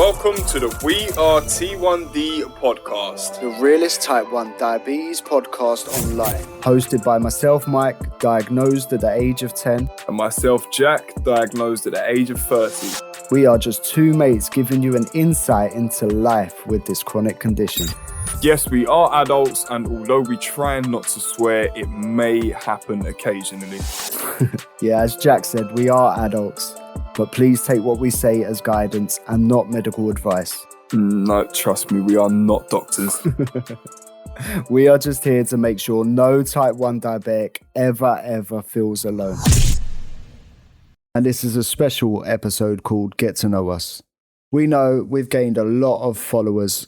Welcome to the We Are T1D podcast. The realest type 1 diabetes podcast online. Hosted by myself, Mike, diagnosed at the age of 10. And myself, Jack, diagnosed at the age of 30. We are just two mates giving you an insight into life with this chronic condition. Yes, we are adults, and although we try not to swear, it may happen occasionally. Yeah, as Jack said, we are adults. But please take what we say as guidance and not medical advice. No, trust me, we are not doctors. We are just here to make sure no type 1 diabetic ever feels alone. And this is a special episode called Get to Know Us. We know we've gained a lot of followers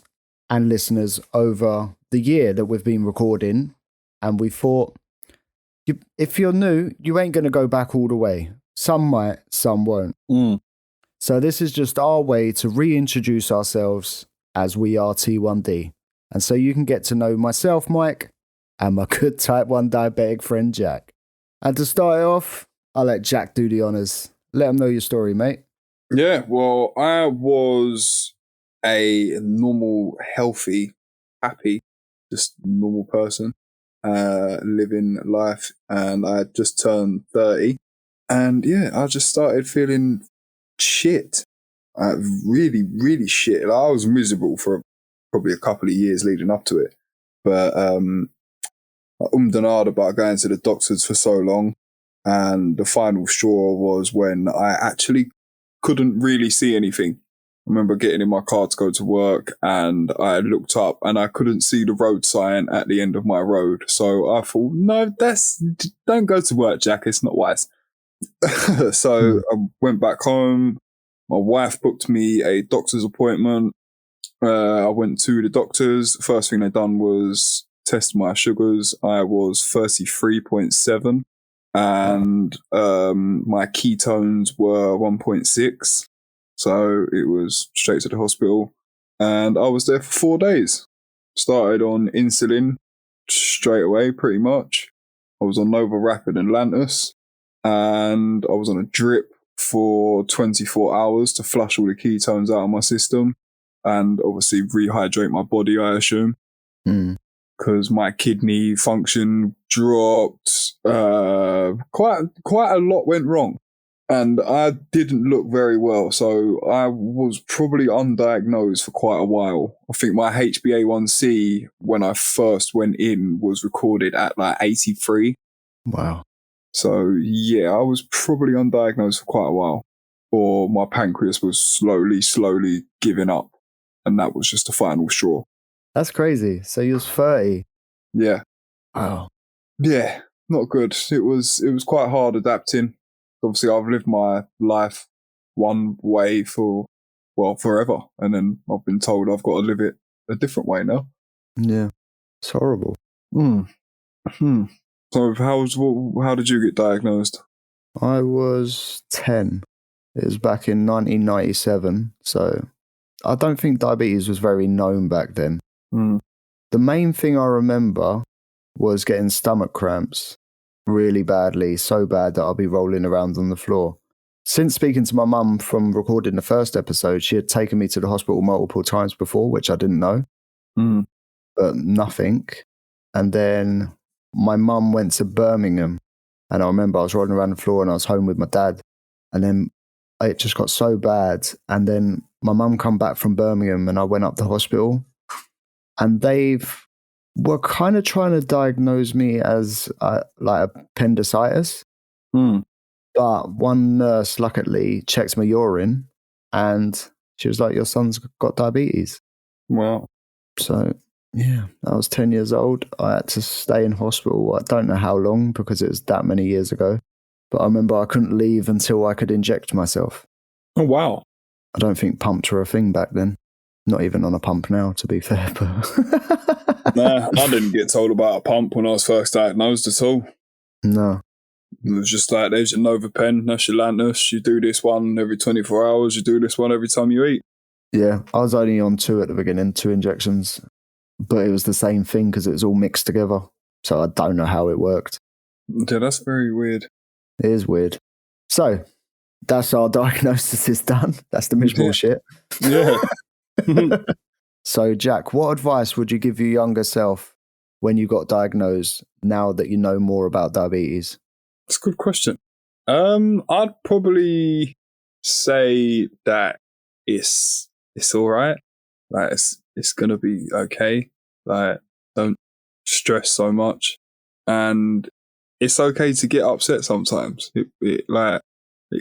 and listeners over the year that we've been recording. And we thought, if you're new, you ain't going to go back all the way. Some might, some won't. So this is just our way to reintroduce ourselves as We Are T1D. And so you can get to know myself, Mike, and my good type 1 diabetic friend, Jack. And to start it off, I'll let Jack do the honours. Let him know your story, mate. Yeah, well, I was a normal, healthy, happy, just normal person, living life, and I had just turned 30. And yeah, I just started feeling shit. Really shit. Like, I was miserable for probably a couple of years leading up to it. But I and ahed about going to the doctors for so long. And the final straw was when I actually couldn't really see anything. I remember getting in my car to go to work, and I looked up and I couldn't see the road sign at the end of my road. So I thought, no, don't go to work, Jack. It's not wise. So I went back home. My wife booked me a doctor's appointment. I went to the doctors. First thing they done was test my sugars. I was 33.7 and my ketones were 1.6. So it was straight to the hospital, and I was there for 4 days. Started on insulin straight away, pretty much. I was on Nova Rapid and Lantus. And I was on a drip for 24 hours to flush all the ketones out of my system and obviously rehydrate my body, I assume, because my kidney function dropped. Quite a lot went wrong, and I didn't look very well. So I was probably undiagnosed for quite a while. I think my HbA1c when I first went in was recorded at like 83. Wow. So, yeah, I was probably undiagnosed for quite a while. Or my pancreas was slowly giving up. And that was just the final straw. That's crazy. So you was 30. Yeah. Wow. Yeah, not good. It was quite hard adapting. Obviously, I've lived my life one way for, well, forever. And then I've been told I've got to live it a different way now. Yeah. It's horrible. So how did you get diagnosed? I was 10. It was back in 1997. So I don't think diabetes was very known back then. The main thing I remember was getting stomach cramps really badly, so bad that I'll be rolling around on the floor. Since speaking to my mum from recording the first episode, she had taken me to the hospital multiple times before, which I didn't know. But nothing. And then my mum went to Birmingham, and I remember I was rolling around the floor and I was home with my dad, and then it just got so bad. And then my mum come back from Birmingham and I went up to hospital, and they were kind of trying to diagnose me as like appendicitis. But one nurse luckily checked my urine and she was like, your son's got diabetes. Wow. So yeah, I was 10 years old. I had to stay in hospital. I don't know how long because it was that many years ago. But I remember I couldn't leave until I could inject myself. Oh, wow. I don't think pumps were a thing back then. Not even on a pump now, to be fair. But Nah, I didn't get told about a pump when I was first diagnosed at all. No. It was just like, there's your Nova pen, that's your Lantus. You do this one every 24 hours. You do this one every time you eat. Yeah, I was only on 2 at the beginning, 2 injections. But it was the same thing because it was all mixed together. So I don't know how it worked. Yeah, that's very weird. It is weird. So, That's our diagnosis is done. That's the miserable shit. Yeah. So, Jack, what advice would you give your younger self when you got diagnosed now that you know more about diabetes? That's a good question. I'd probably say that it's all right. Like it's gonna be okay. Like don't stress so much, and it's okay to get upset sometimes. It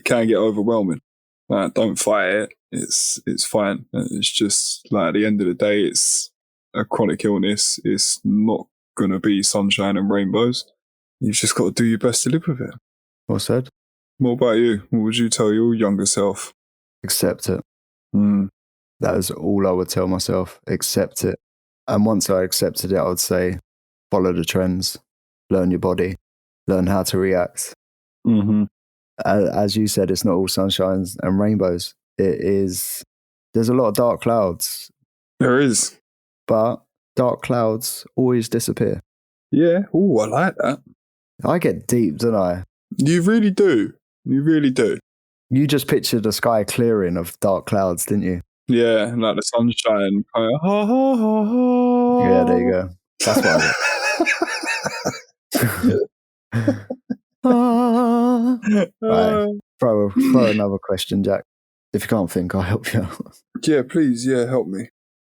can get overwhelming. Like don't fight it. It's fine. It's just like at the end of the day, it's a chronic illness. It's not gonna be sunshine and rainbows. You've just got to do your best to live with it. Well said. What about you? What would you tell your younger self? Accept it. Mm. That is all I would tell myself. Accept it. And once I accepted it, I would say, follow the trends, learn your body, learn how to react. Mm-hmm. As you said, it's not all sunshines and rainbows. There's a lot of dark clouds. There is. But dark clouds always disappear. Yeah. Oh, I like that. I get deep, don't I? You really do. You really do. You just pictured the sky clearing of dark clouds, didn't you? Yeah, like the sunshine. Kind of, ha, ha, ha, ha. Yeah, there you go. That's what right. Throw another question, Jack. If you can't think, I'll help you out. Yeah, please. Yeah, help me.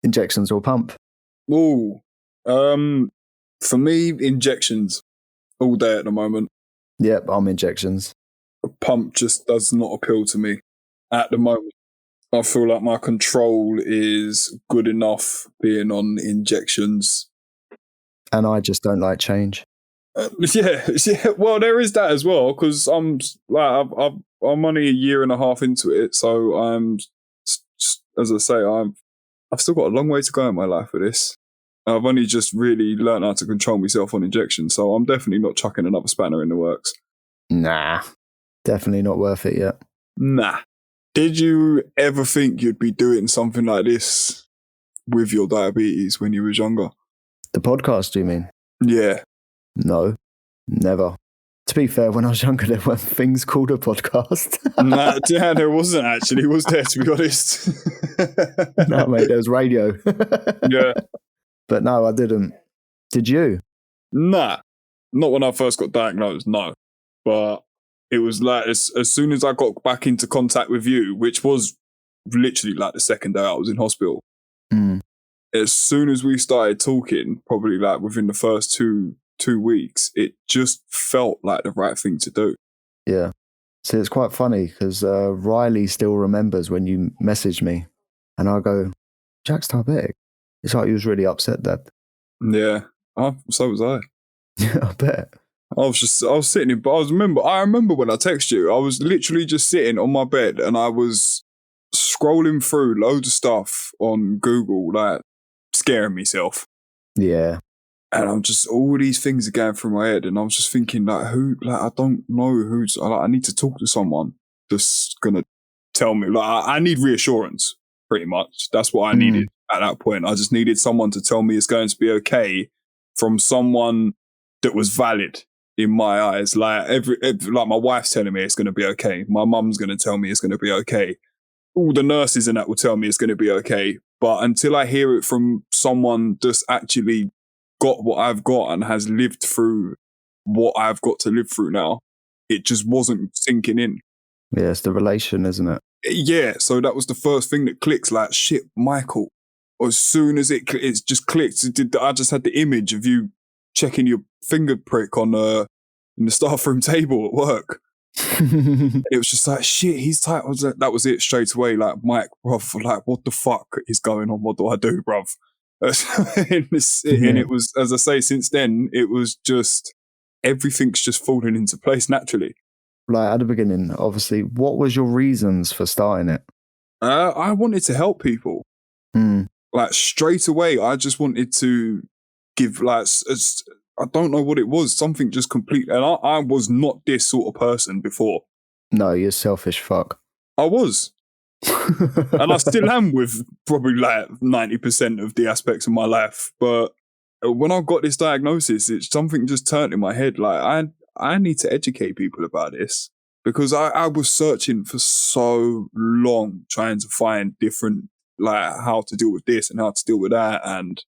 Injections or pump? Oh, for me, injections all day at the moment. Yep, I'm injections. A pump just does not appeal to me at the moment. I feel like my control is good enough being on injections. And I just don't like change. Yeah. Well, there is that as well because I'm only a year and a half into it, so I'm, as I say, I've still got a long way to go in my life with this. I've only just really learned how to control myself on injections, so I'm definitely not chucking another spanner in the works. Nah, definitely not worth it yet. Nah. Did you ever think you'd be doing something like this with your diabetes when you was younger? The podcast, do you mean? Yeah. No, never. To be fair, when I was younger, there weren't things called a podcast. Nah, there wasn't actually, was there, to be honest? No, mate, there was radio. Yeah. But no, I didn't. Did you? Nah. Not when I first got diagnosed, no. But it was like, as soon as I got back into contact with you, which was literally like the second day I was in hospital, as soon as we started talking, probably like within the first two weeks, it just felt like the right thing to do. Yeah. See, it's quite funny because Riley still remembers when you messaged me and I go, Jack's diabetic. It's like he was really upset, Dad. Yeah. So was I. Yeah, I bet. I was sitting, but I remember when I texted you, I was literally just sitting on my bed and I was scrolling through loads of stuff on Google, like scaring myself. Yeah. And I'm just, all these things are going through my head and I was just thinking I don't know who's, I need to talk to someone that's going to tell me, I need reassurance pretty much. That's what I needed at that point. I just needed someone to tell me it's going to be okay from someone that was valid in my eyes. Like like my wife's telling me it's going to be okay. My mum's going to tell me it's going to be okay. All the nurses and that will tell me it's going to be okay. But until I hear it from someone that's actually got what I've got and has lived through what I've got to live through now, it just wasn't sinking in. Yeah, it's the relation, isn't it? Yeah, so that was the first thing that clicks, like, shit, Michael. As soon as it just clicked, I just had the image of you checking your finger prick on in the staff room table at work. It was just like, shit, he's tight. That was it straight away. Like, Mike, bruv, like, what the fuck is going on? What do I do, bruv? And it was, as I say, since then, it was just, everything's just fallen into place naturally. Like at the beginning, obviously, what was your reasons for starting it? I wanted to help people. Like straight away, I just wanted to give, like, I don't know what it was, something just complete. And I was not this sort of person before. No, you're selfish fuck. I was. And I still am with probably like 90% of the aspects of my life. But when I got this diagnosis, something just turned in my head. Like, I need to educate people about this. because I was searching for so long trying to find different, like, how to deal with this and how to deal with that. And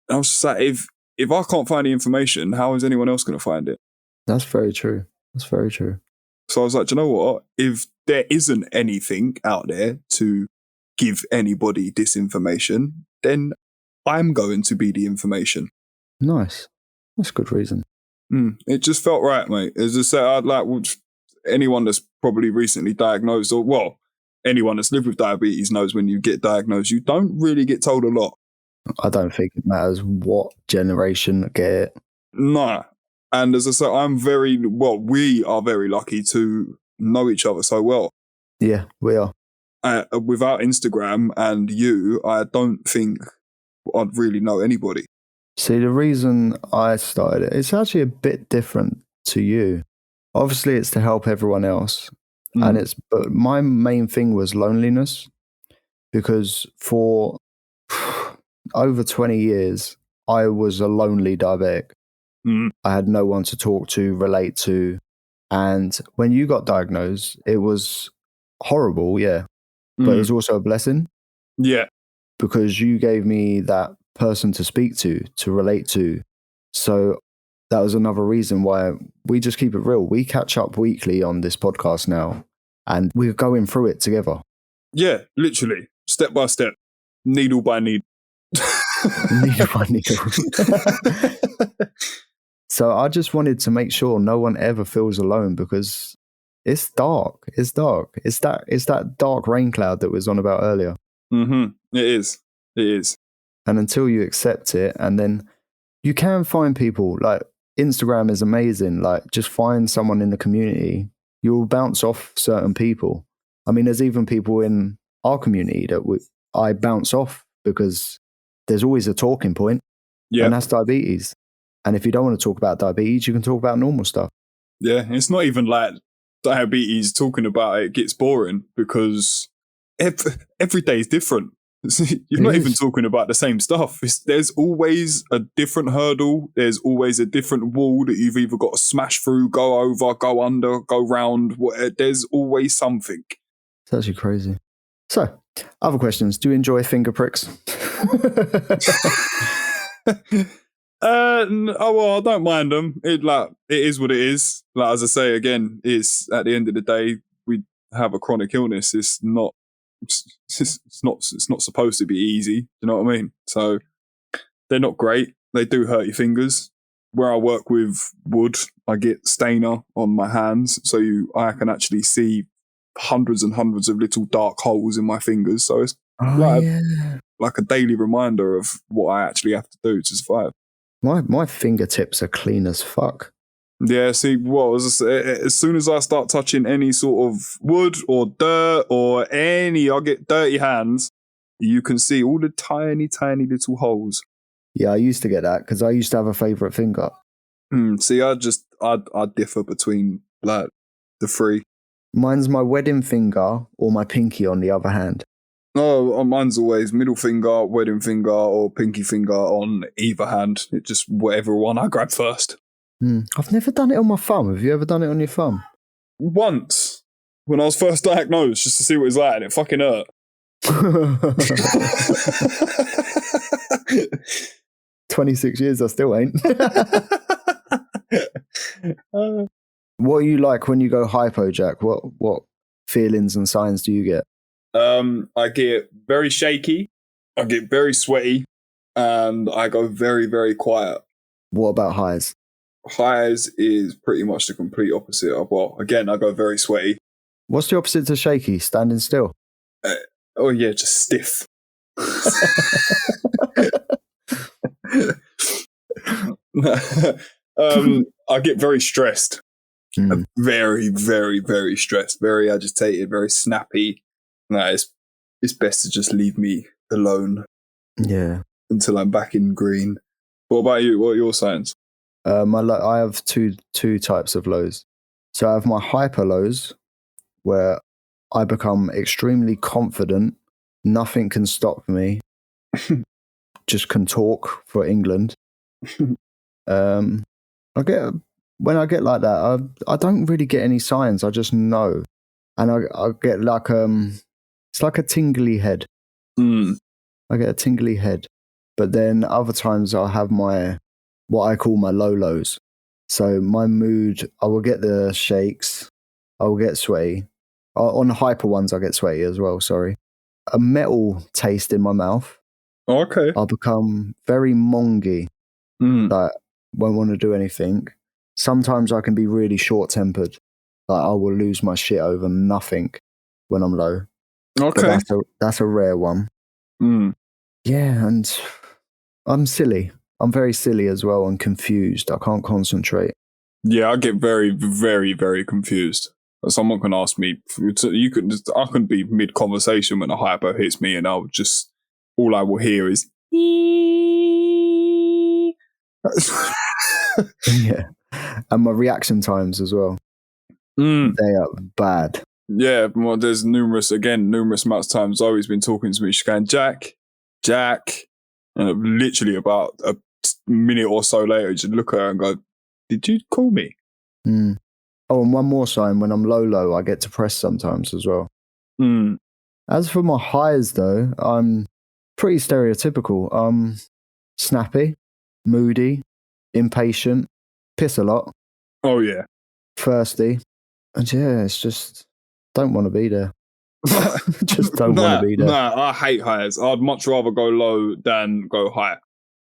I was just like, if I can't find the information, how is anyone else going to find it? That's very true. That's very true. So I was like, do you know what? If there isn't anything out there to give anybody this information, then I'm going to be the information. Nice. That's a good reason. It just felt right, mate. As I said, I'd like anyone that's probably recently diagnosed, or well, anyone that's lived with diabetes knows when you get diagnosed, you don't really get told a lot. I don't think it matters what generation get it. Nah. And as I said, we are very lucky to know each other so well. Yeah, we are. Without Instagram and you, I don't think I'd really know anybody. See, the reason I started it, it's actually a bit different to you. Obviously, it's to help everyone else. But my main thing was loneliness, because for over 20 years, I was a lonely diabetic. I had no one to talk to, relate to. And when you got diagnosed, it was horrible, yeah. But it was also a blessing. Yeah. Because you gave me that person to speak to relate to. So that was another reason why we just keep it real. We catch up weekly on this podcast now, and we're going through it together. Yeah, literally, step by step, needle by needle. Needle by needle. So I just wanted to make sure no one ever feels alone, because it's dark. It's dark. It's that dark rain cloud that was on about earlier. It is. It is. And until you accept it, and then you can find people, like Instagram is amazing. Like, just find someone in the community. You'll bounce off certain people. I mean, there's even people in our community that I bounce off, because there's always a talking point. Yeah. And that's diabetes. And if you don't want to talk about diabetes, you can talk about normal stuff. Yeah, it's not even like diabetes, talking about it gets boring, because every day is different. You're not even talking about the same stuff. There's always a different hurdle. There's always a different wall that you've either got to smash through, go over, go under, go round. There's always something. It's actually crazy. So, other questions. Do you enjoy finger pricks? Well, I don't mind them. It is what it is. Like, as I say again, it's at the end of the day, we have a chronic illness. It's not supposed to be easy. Do you know what I mean? So they're not great. They do hurt your fingers. Where I work with wood, I get stainer on my hands, so I can actually see hundreds and hundreds of little dark holes in my fingers. So it's like a daily reminder of what I actually have to do to survive. My fingertips are clean as fuck. Yeah, see, as soon as I start touching any sort of wood or dirt or I get dirty hands, you can see all the tiny, tiny little holes. Yeah, I used to get that because I used to have a favourite finger. See, I differ between like the three. Mine's my wedding finger or my pinky on the other hand. No, mine's always middle finger, wedding finger, or pinky finger on either hand. It just whatever one I grab first. I've never done it on my thumb. Have you ever done it on your thumb? Once, when I was first diagnosed, just to see what it's like, and it fucking hurt. 26 years, I still ain't. What are you like when you go hypo, Jack? What feelings and signs do you get? I get very shaky, I get very sweaty, and I go very, very quiet. What about highs? Highs is pretty much the complete opposite. Again, I go very sweaty. What's the opposite to shaky? Standing still? Just stiff. I get very stressed. Very, very, very stressed. Very agitated. Very snappy. It's best to just leave me alone. Yeah. Until I'm back in green. What about you? What are your signs? I have two types of lows. So I have my hyper lows, where I become extremely confident. Nothing can stop me. Just can talk for England. I get when I get like that, I don't really get any signs. I just know, and I get like it's like a tingly head. I get a tingly head, but then other times I'll have what I call my low lows. So my mood, I will get the shakes. I will get sweaty. On hyper ones, I get sweaty as well. Sorry, a metal taste in my mouth. Okay. I'll become very mongy. Like won't want to do anything. Sometimes I can be really short tempered. Like I will lose my shit over nothing when I'm low. Okay. But that's a rare one. Yeah, and I'm silly. I'm very silly as well and confused. I can't concentrate. Yeah, I get very, very, very confused. Someone can ask me, I can be mid conversation when a hypo hits me, and all I will hear is. Yeah, and my reaction times as well. They are bad. Yeah, well, there's numerous amounts of times Zoe's been talking to me. She's going, Jack, and literally about a minute or so later, just look at her and go, "Did you call me?" Oh, and one more sign: when I'm low, I get depressed sometimes as well. As for my highs, though, I'm pretty stereotypical. Snappy, moody, impatient, piss a lot. Oh yeah, thirsty, and yeah, it's just don't want to be there. Just don't want to be there. Nah, I hate highs. I'd much rather go low than go high.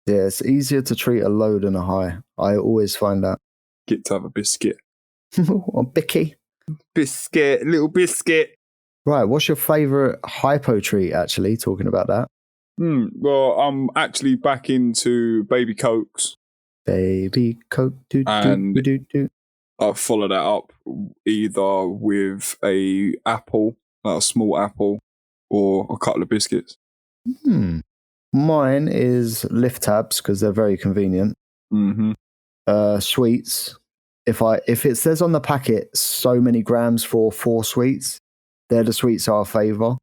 Yeah, it's easier to treat a low than a high. I always find that. Get to have a biscuit. Or bicky. Biscuit, little biscuit. Right, what's your favourite hypo treat, actually, talking about that? Well, I'm actually back into Baby Cokes. Baby Coke, do. I follow that up either with a small apple, or a couple of biscuits. Mine is lift tabs because they're very convenient. Sweets. If it says on the packet so many grams for 4 sweets, they're the sweets I favour.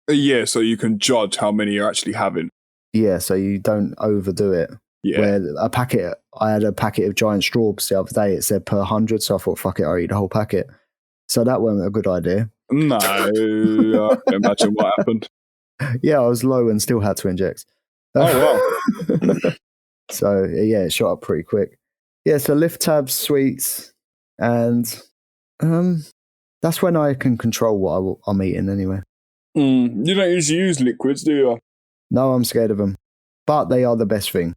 Yeah, so you can judge how many you're actually having. Yeah, so you don't overdo it. Yeah. Where I had a packet of giant strawberries the other day. It said per 100, so I thought, fuck it, I'll eat the whole packet. So that wasn't a good idea. No, I can imagine what happened. Yeah, I was low and still had to inject. Oh, wow. So, yeah, it shot up pretty quick. Yeah, so lift tabs, sweets, and that's when I can control what I'm eating anyway. You don't usually use liquids, do you? No, I'm scared of them. But they are the best thing.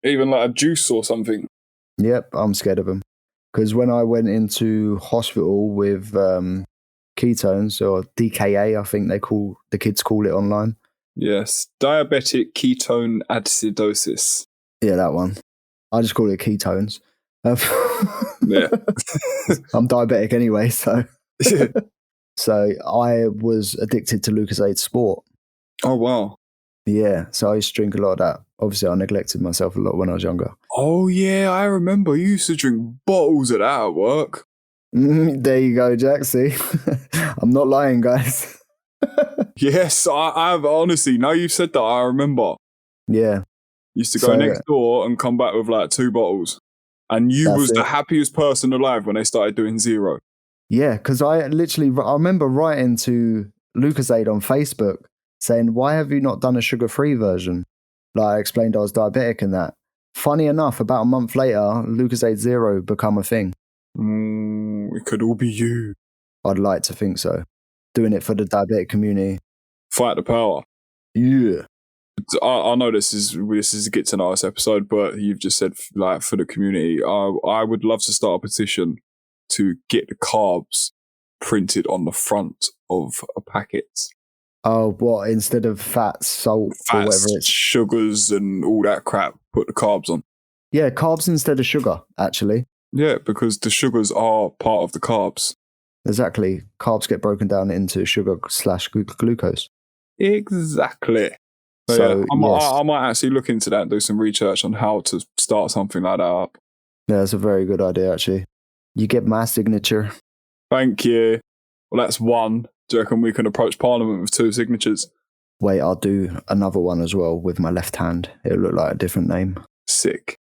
Even like a juice or something? Yep, I'm scared of them. Because when I went into hospital with ketones, or DKA, I think the kids call it online. Yes, diabetic ketone acidosis. Yeah, that one. I just call it ketones. Yeah. I'm diabetic anyway, so. So I was addicted to Lucozade Sport. Oh, wow. Yeah, so I used to drink a lot of that. Obviously, I neglected myself a lot when I was younger. Oh, yeah, I remember you used to drink bottles of that at work. There you go, Jack. See? I'm not lying, guys. Yes, I've honestly, now you've said that, I remember. Yeah. Used to go next door and come back with like 2 bottles. And you was the happiest person alive when they started doing 0. Yeah, because I remember writing to Lucozade on Facebook saying, why have you not done a sugar-free version? Like I explained I was diabetic and that. Funny enough, about a month later, Lucozade Zero become a thing. It could all be you. I'd like to think so. Doing it for the diabetic community. Fight the power. Yeah. I know this is a get to know us episode, but you've just said like for the community. I would love to start a petition to get the carbs printed on the front of a packet. Oh, what? Instead of fats, salt, or whatever it's sugars and all that crap, put the carbs on. Yeah, carbs instead of sugar, actually. Yeah, because the sugars are part of the carbs. Exactly. Carbs get broken down into sugar/glucose. Exactly. So yeah, I might actually look into that and do some research on how to start something like that up. Yeah, that's a very good idea, actually. You get my signature. Thank you. Well, that's one. Do you reckon we can approach Parliament with 2 signatures? Wait, I'll do another one as well with my left hand. It'll look like a different name. Sick.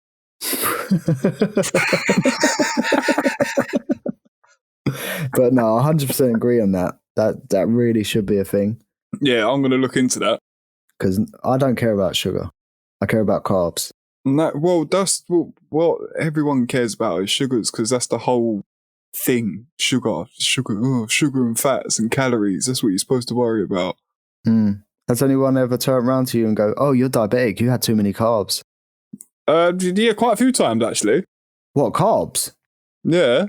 But no, 100% agree on that. That really should be a thing. Yeah, I'm going to look into that. Because I don't care about sugar. I care about carbs. No, well, that's what everyone cares about is sugars, because that's the whole thing. Sugar, sugar and fats and calories. That's what you're supposed to worry about. Has anyone ever turned around to you and go, "Oh, you're diabetic. You had too many carbs"? Yeah, quite a few times actually. What, carbs? Yeah.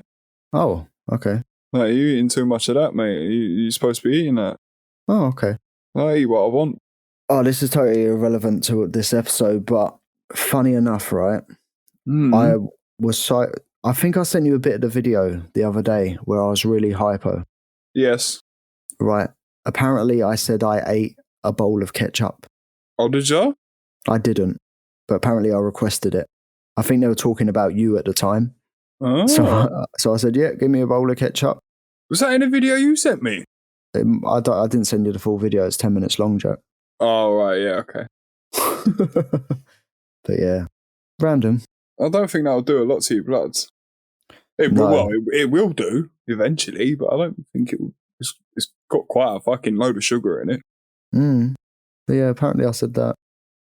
Oh, okay. Like, you eating too much of that, mate. You're supposed to be eating that. Oh, okay. I eat what I want. Oh, this is totally irrelevant to this episode, but funny enough, right? I think I sent you a bit of the video the other day where I was really hypo. Yes. Right. Apparently, I said I ate a bowl of ketchup. Oh, did you? I didn't, but apparently I requested it. I think they were talking about you at the time. Oh. So I said, yeah, give me a bowl of ketchup. Was that in a video you sent me? I didn't send you the full video. It's 10 minutes long, Jack. Oh, right. Yeah, okay. But yeah, random. I don't think that'll do a lot to your bloods. It will do eventually, but I don't think it's got quite a fucking load of sugar in it. But yeah, apparently I said that.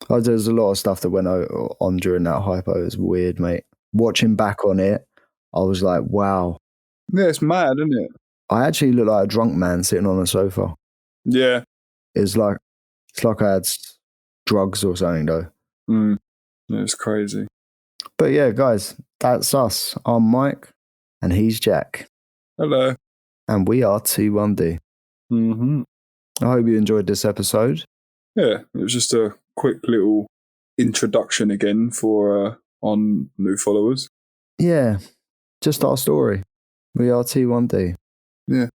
There's a lot of stuff that went on during that hypo. It was weird, mate. Watching back on it, I was like, wow. Yeah, it's mad, isn't it? I actually look like a drunk man sitting on a sofa. Yeah. It's like I had drugs or something, though. It's crazy. But yeah, guys, that's us. I'm Mike, and he's Jack. Hello. And we are T1D. I hope you enjoyed this episode. Yeah, it was just a quick little introduction again for our new followers. Yeah, just our story. We are T1D. Yeah,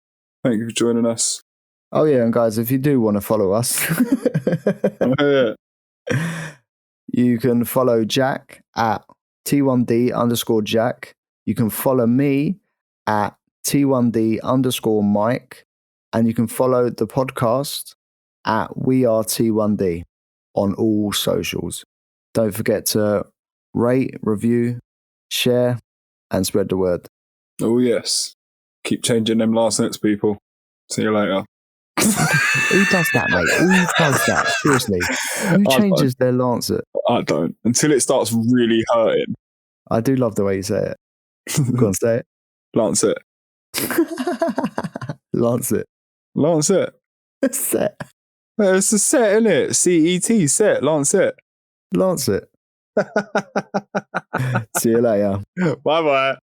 thank you for joining us. Oh yeah, and guys, if you do want to follow us, you can follow Jack at T1D_Jack. You can follow me at T1D_Mike. And you can follow the podcast at We Are T1D on all socials. Don't forget to rate, review, share, and spread the word. Oh, yes. Keep changing them last nets, people. See you later. Who does that, mate? Who does that? Seriously. Who changes their lancet? I don't. Until it starts really hurting. I do love the way you say it. Go on, say it. Lancet. Lancet. Lancet. Set. It's a set, isn't it? CET, set. Lancet. Lancet. See you later. Bye-bye.